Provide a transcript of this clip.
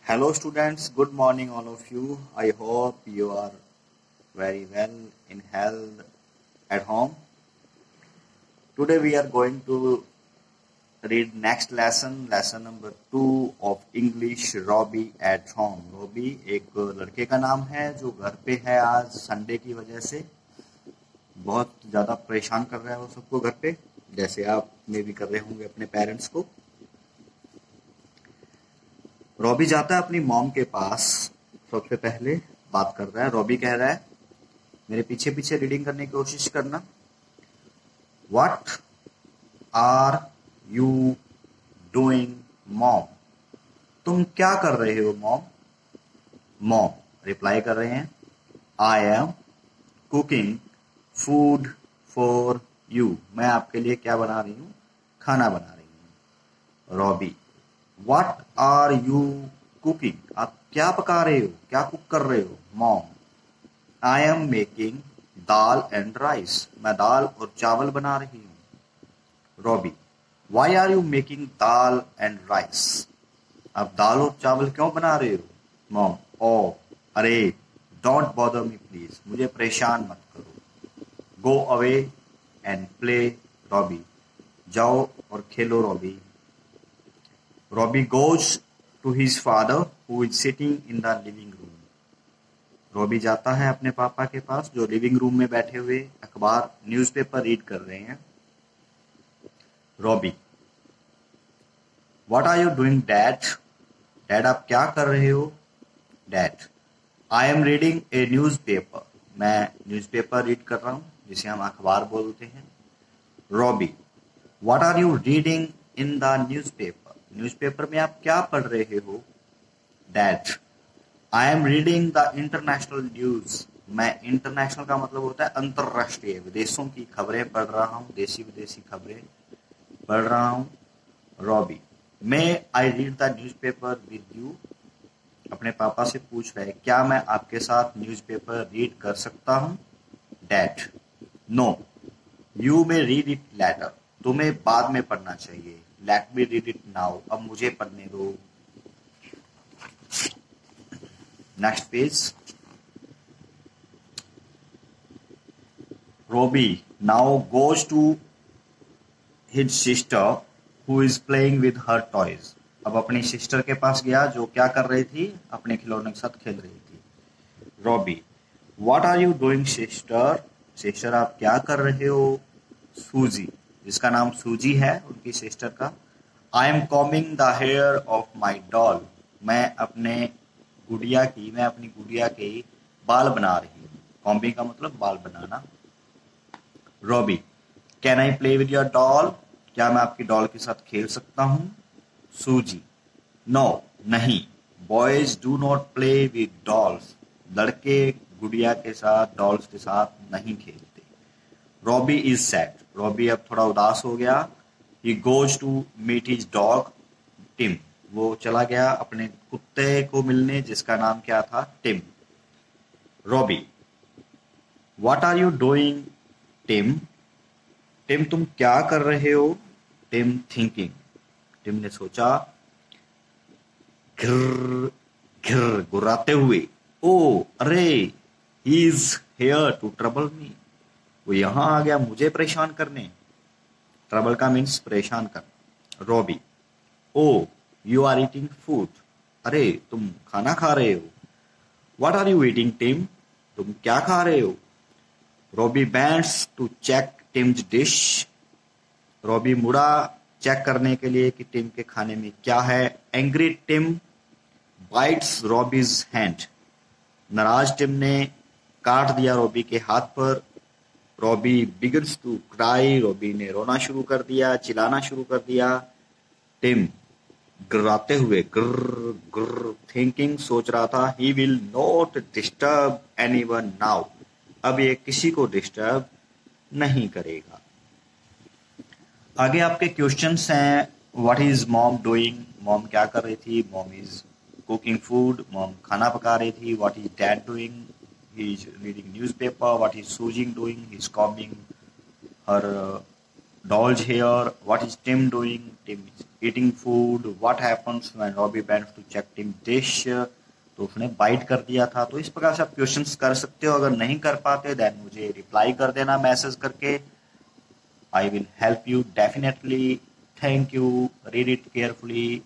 Hello students, good morning all of you. I hope you are very well in health at home. Today we are going to read next lesson number 2 of English Robbie at home. Robbie एक लड़के का नाम है जो घर पे है आज संडे की वजह से। बहुत ज़्यादा परेशान कर रहा है वो सबको घर पे, जैसे आप में भी कर रहे होंगे अपने पेरेंट्स को। रॉबी जाता है अपनी मॉम के पास, सबसे पहले बात कर रहा है। रॉबी कह रहा है, मेरे पीछे पीछे रीडिंग करने की कोशिश करना। What are you doing mom? तुम क्या कर रहे हो मॉम? मॉम रिप्लाई कर रहे हैं, I am cooking food for you. मैं आपके लिए क्या बना रही हूँ? खाना बना रही हूँ। Robbie, What are you cooking? आप क्या पका रहे हो? क्या कुक कर रहे हो? Mom, I am making dal and rice. मैं दाल और चावल बना रही हूँ। Robbie, why are you making dal and rice? आप दाल और चावल क्यों बना रहे हो? Mom, oh, अरे, don't bother me please. मुझे परेशान मत करो। Go away and play, Robbie. जाओ और खेलो Robbie. Robbie goes to his father who is sitting in the living room. Robbie जाता है अपने पापा के पास जो लिविंग रूम में बैठे हुए अखबार न्यूज़पेपर रीड कर रहे हैं। Robbie, What are you doing, Dad? Dad आप क्या कर रहे हो? Dad, I am reading a newspaper. मैं न्यूज़पेपर रीड कर रहा हूँ, जिसे हम अखबार बोलते हैं। Robbie, What are you reading in the newspaper? Newspaper में आप क्या पढ़ रहे हो? Dad, I am reading the international news. मैं इंटरनेशनल का मतलब होता है अंतरराष्ट्रीय, विदेशों की खबरें पढ़ रहा हूँ, देशी विदेशी खबरें पढ़ रहा हूँ। Robbie, may I read the newspaper with you? अपने पापा से पूछ रहे, क्या मैं आपके साथ न्यूज़पेपर रीड कर सकता हूँ? Dad, no, you may read it later. तुम्हें बाद में पढ़ना चाहिए। Let me read it now. अब मुझे पढ़ने दो। Next page. Robby now goes to his sister who is playing with her toys. अब अपनी सिस्टर के पास गया जो क्या कर रही थी? अपने खिलौने के साथ खेल रही थी। Robby, what are you doing sister? Sister आप क्या कर रहे हो? सूजी, जिसका नाम सूजी है उनकी सिस्टर का। I am combing the hair of my doll. मैं अपनी गुड़िया के बाल बना रही हूँ। कॉम्बिंग का मतलब बाल बनाना। Robbie, can I play with your doll? क्या मैं आपकी डॉल के साथ खेल सकता हूँ? सूजी, नो, नहीं, boys do not play with dolls. लड़के गुड़िया के साथ, डॉल्स के साथ नहीं खेलते। Robbie is sad. रॉबी अब थोड़ा उदास हो गया। He goes to meet his dog, Tim. वो चला गया अपने कुत्ते को मिलने जिसका नाम क्या था? Tim. Robby, What are you doing, Tim? Tim तुम क्या कर रहे हो? Tim thinking. टिम ने सोचा। घिर घिर गुर्राते हुए, ओ अरे, he is here to trouble me. वो यहाँ आ गया मुझे परेशान करने। ट्रबल का मीन्स परेशान कर। Robby, oh you are eating food. अरे तुम खाना खा रहे हो। What are you eating Tim? तुम क्या खा रहे हो? Robby bends to check Tim's dish. Robby मुड़ा चेक करने के लिए कि टिम के खाने में क्या है। Angry Tim bites Robbie's hand. नाराज टिम ने काट दिया रॉबी के हाथ पर। Robbie begins to cry. Robbie ने रोना शुरू कर दिया, चिल्लाना शुरू कर दिया। टिम गिराते हुए ग्र ग्र थिंकिंग सोच रहा था, he will not disturb anyone now. अब ये किसी को डिस्टर्ब नहीं करेगा। आगे आपके क्वेश्चंस हैं। What is mom doing? Mom क्या कर रही थी? Mom is cooking food. Mom खाना पका रही थी। What is dad doing? He is reading newspaper. What is Suji doing? He is combing her Dolls here. What is Tim doing? Tim is eating food. What happens when Robbie bends to check Tim dish? तो उसने bite कर दिया था। तो इस प्रकार से आप क्वेश्चंस कर सकते हो। अगर नहीं कर पाते देन मुझे रिप्लाई कर देना मैसेज करके। I will help you definitely. Thank you. Read it carefully.